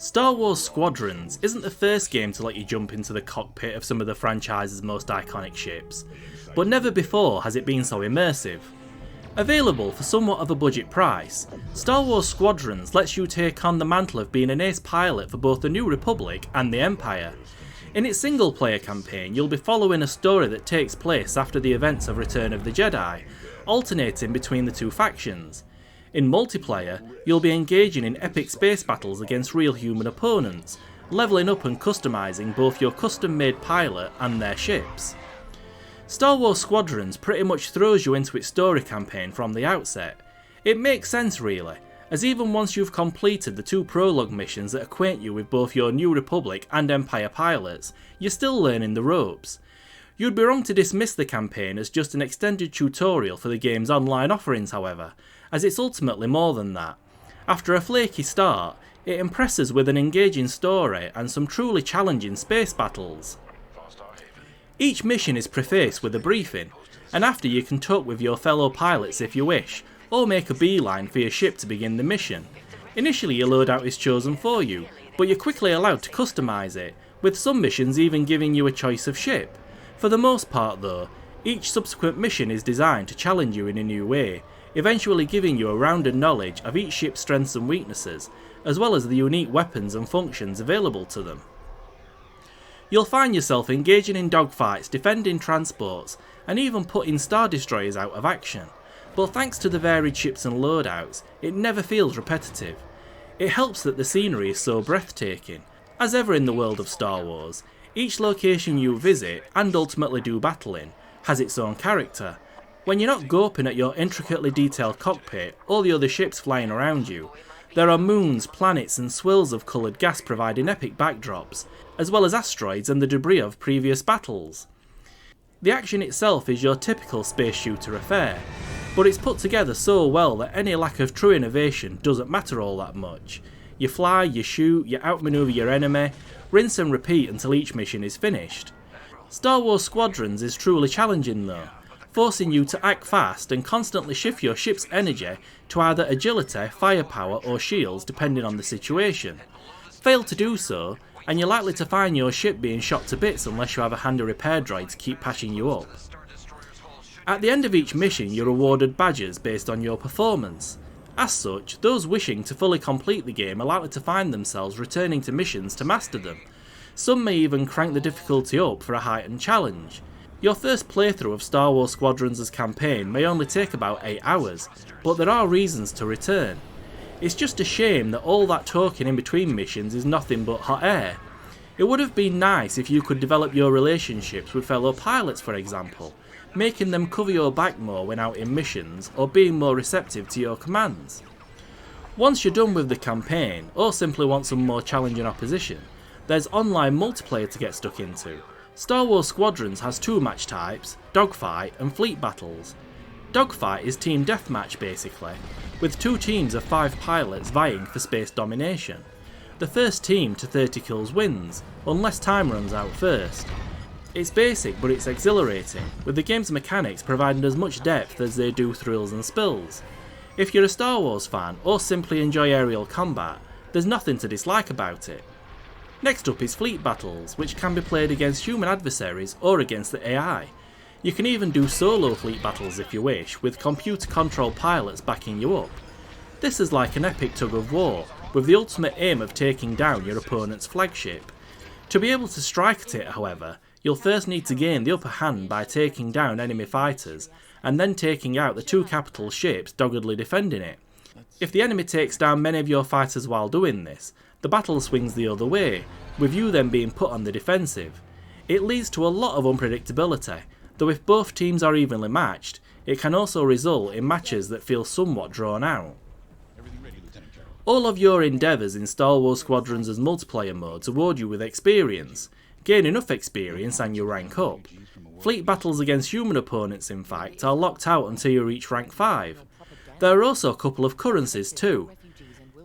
Star Wars Squadrons isn't the first game to let you jump into the cockpit of some of the franchise's most iconic ships, but never before has it been so immersive. Available for somewhat of a budget price, Star Wars Squadrons lets you take on the mantle of being an ace pilot for both the New Republic and the Empire. In its single player campaign, you'll be following a story that takes place after the events of Return of the Jedi, alternating between the two factions. In multiplayer, you'll be engaging in epic space battles against real human opponents, levelling up and customising both your custom-made pilot and their ships. Star Wars Squadrons pretty much throws you into its story campaign from the outset. It makes sense really, as even once you've completed the 2 prologue missions that acquaint you with both your New Republic and Empire pilots, you're still learning the ropes. You'd be wrong to dismiss the campaign as just an extended tutorial for the game's online offerings however, as it's ultimately more than that. After a flaky start, it impresses with an engaging story and some truly challenging space battles. Each mission is prefaced with a briefing, and after you can talk with your fellow pilots if you wish, or make a beeline for your ship to begin the mission. Initially your loadout is chosen for you, but you're quickly allowed to customise it, with some missions even giving you a choice of ship. For the most part though, each subsequent mission is designed to challenge you in a new way, eventually giving you a rounded knowledge of each ship's strengths and weaknesses, as well as the unique weapons and functions available to them. You'll find yourself engaging in dogfights, defending transports, and even putting Star Destroyers out of action, but thanks to the varied ships and loadouts, it never feels repetitive. It helps that the scenery is so breathtaking. As ever in the world of Star Wars, each location you visit, and ultimately do battle in, has its own character. When you're not gawping at your intricately detailed cockpit or the other ships flying around you, there are moons, planets and swirls of coloured gas providing epic backdrops, as well as asteroids and the debris of previous battles. The action itself is your typical space shooter affair, but it's put together so well that any lack of true innovation doesn't matter all that much. You fly, you shoot, you outmaneuver your enemy, rinse and repeat until each mission is finished. Star Wars Squadrons is truly challenging though, forcing you to act fast and constantly shift your ship's energy to either agility, firepower or shields depending on the situation. Fail to do so, and you're likely to find your ship being shot to bits unless you have a handy repair droid to keep patching you up. At the end of each mission you're awarded badges based on your performance. As such, those wishing to fully complete the game are likely to find themselves returning to missions to master them. Some may even crank the difficulty up for a heightened challenge. Your first playthrough of Star Wars Squadrons' campaign may only take about 8 hours, but there are reasons to return. It's just a shame that all that talking in between missions is nothing but hot air. It would have been nice if you could develop your relationships with fellow pilots for example, making them cover your back more when out in missions or being more receptive to your commands. Once you're done with the campaign, or simply want some more challenging opposition, there's online multiplayer to get stuck into. Star Wars Squadrons has 2 match types, Dogfight and Fleet Battles. Dogfight is team deathmatch basically, with 2 teams of 5 pilots vying for space domination. The first team to 30 kills wins, unless time runs out first. It's basic but it's exhilarating, with the game's mechanics providing as much depth as they do thrills and spills. If you're a Star Wars fan or simply enjoy aerial combat, there's nothing to dislike about it. Next up is Fleet Battles, which can be played against human adversaries or against the AI. You can even do solo fleet battles if you wish, with computer controlled pilots backing you up. This is like an epic tug of war, with the ultimate aim of taking down your opponent's flagship. To be able to strike at it however, you'll first need to gain the upper hand by taking down enemy fighters, and then taking out the 2 capital ships doggedly defending it. If the enemy takes down many of your fighters while doing this, the battle swings the other way, with you then being put on the defensive. It leads to a lot of unpredictability, though if both teams are evenly matched, it can also result in matches that feel somewhat drawn out. All of your endeavours in Star Wars Squadrons' multiplayer modes award you with experience. Gain enough experience and you rank up. Fleet battles against human opponents in fact are locked out until you reach rank 5. There are also a couple of currencies too.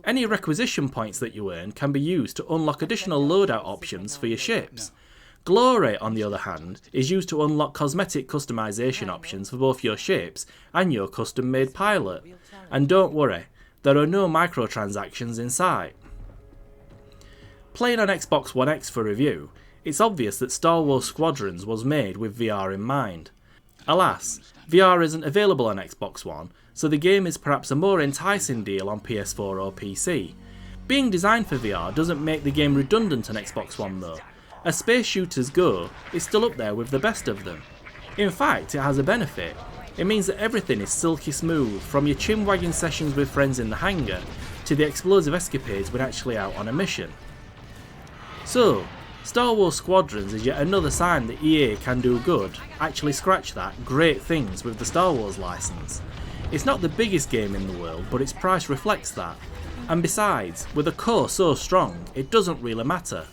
Any requisition points that you earn can be used to unlock additional loadout options for your ships. Glory, on the other hand, is used to unlock cosmetic customization options for both your ships and your custom-made pilot. And don't worry, there are no microtransactions in sight. Playing on Xbox One X for review, it's obvious that Star Wars Squadrons was made with VR in mind. Alas, VR isn't available on Xbox One, so the game is perhaps a more enticing deal on PS4 or PC. Being designed for VR doesn't make the game redundant on Xbox One though. As space shooters go, it's still up there with the best of them. In fact, it has a benefit. It means that everything is silky smooth, from your chin-wagging sessions with friends in the hangar, to the explosive escapades when actually out on a mission. So, Star Wars Squadrons is yet another sign that EA can do good, actually scratch that, great things with the Star Wars license. It's not the biggest game in the world, but its price reflects that. And besides, with a core so strong, it doesn't really matter.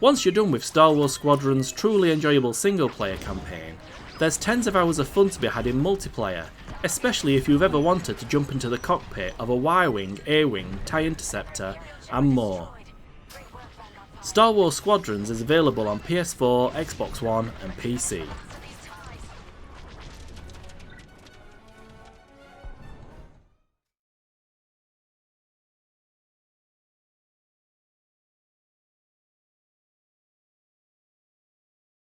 Once you're done with Star Wars Squadrons' truly enjoyable single player campaign, there's tens of hours of fun to be had in multiplayer, especially if you've ever wanted to jump into the cockpit of a Y-Wing, A-Wing, TIE Interceptor, and more. Star Wars Squadrons is available on PS4, Xbox One and PC.